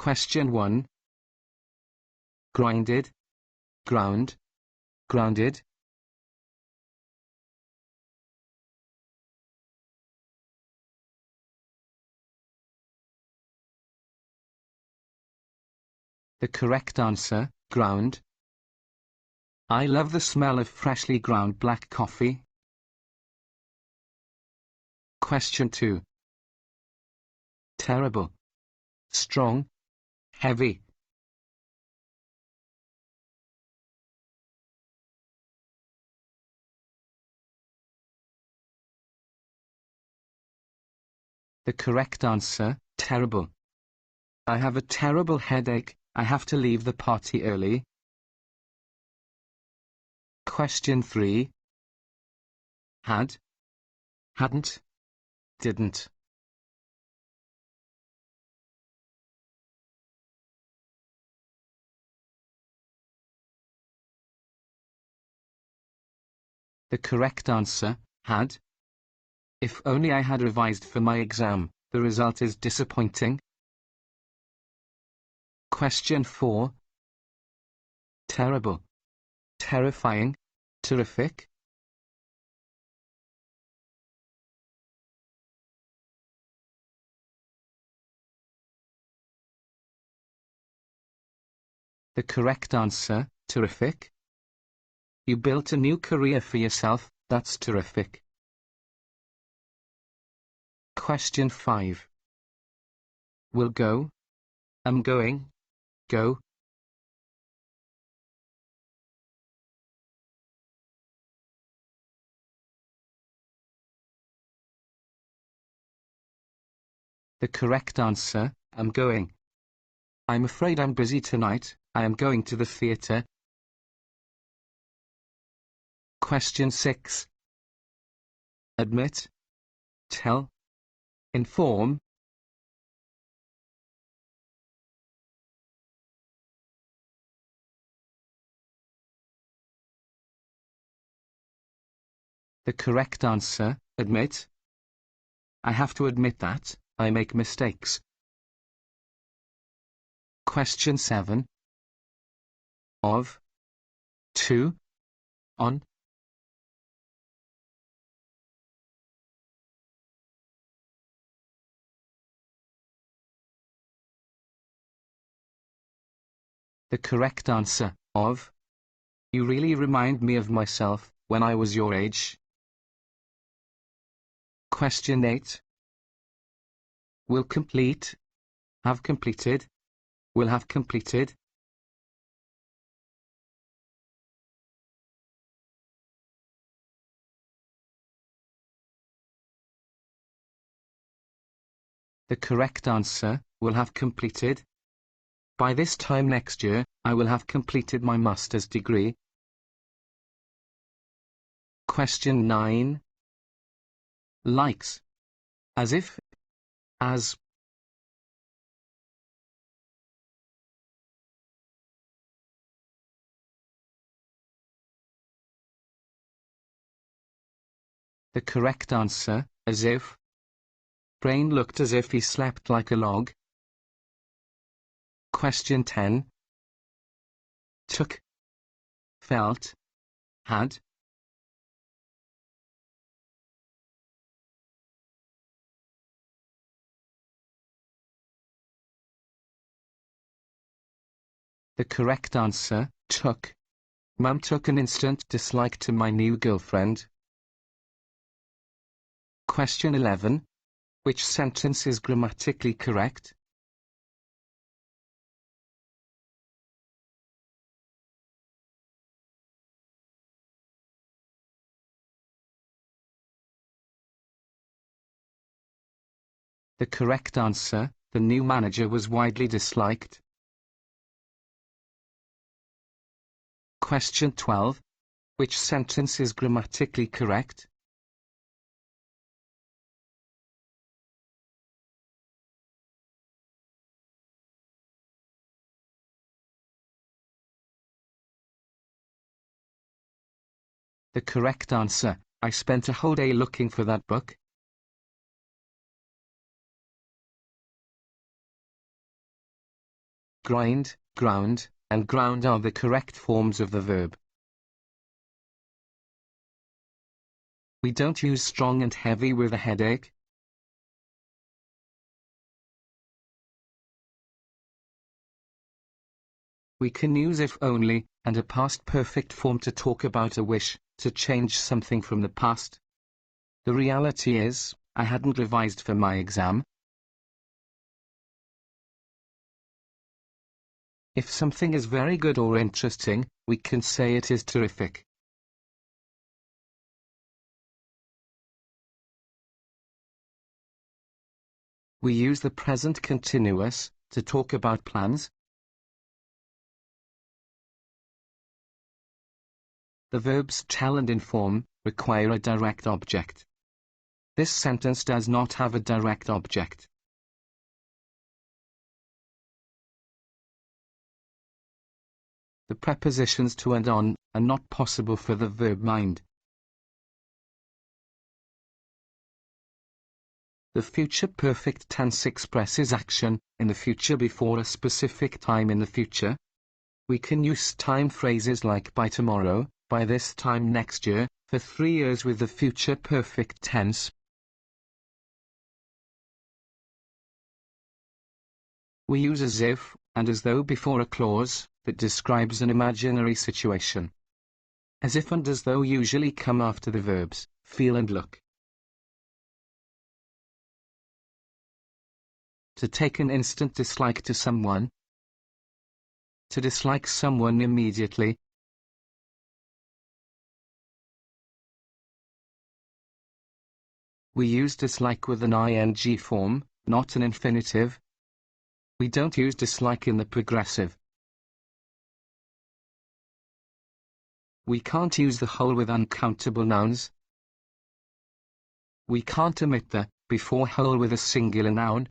Question 1. Grinded, ground, grounded. The correct answer, ground. I love the smell of freshly ground black coffee. Question 2. Terrible, strong, heavy. The correct answer, terrible. I have a terrible headache. I have to leave the party early. Question 3. Had, hadn't, didn't. The correct answer, had. If only I had revised for my exam. The result is disappointing. Question 4. Terrible, terrifying, terrific. The correct answer, terrific. You built a new career for yourself. That's terrific. Question 5. Will go, am going, go. The correct answer, am going. I'm afraid I'm busy tonight. I am going to the theatre. Question 6. Admit, tell, inform. The correct answer, admit. I have to admit that I make mistakes. Question 7. Of, to, on. The correct answer, of. You really remind me of myself when I was your age. Question 8. Will complete, have completed, will have completed. The correct answer, will have completed. By this time next year, I will have completed my master's degree. Question 9. Likes. As if, as. The correct answer, as if. Brain looked as if he slept like a log. Question 10. Took, felt, had. The correct answer, took. Mum took an instant dislike to my new girlfriend. Question 11. Which sentence is grammatically correct? The correct answer, the new manager was widely disliked. Question 12. Which sentence is grammatically correct? The correct answer, I spent a whole day looking for that book. grind, ground, and ground are the correct forms of the verb. We don't use strong and heavy with a headache. We can use if only and a past perfect form to talk about a wish to change something from the past. The reality is, I hadn't revised for my exam. If something is very good or interesting, we can say it is terrific. We use the present continuous to talk about plans. The verbs tell and inform require a direct object. This sentence does not have a direct object. The prepositions to and on are not possible for the verb mind. The future perfect tense expresses action in the future before a specific time in the future. We can use time phrases like by tomorrow, by this time next year, for 3 years with the future perfect tense. We use as if and as though before a clause that describes an imaginary situation. As if and as though usually come after the verbs feel and look. To take an instant dislike to someone. To dislike someone immediately. We use dislike with an ing form, not an infinitive. We don't use dislike in the progressive. We can't use the whole with uncountable nouns. We can't omit the before whole with a singular noun.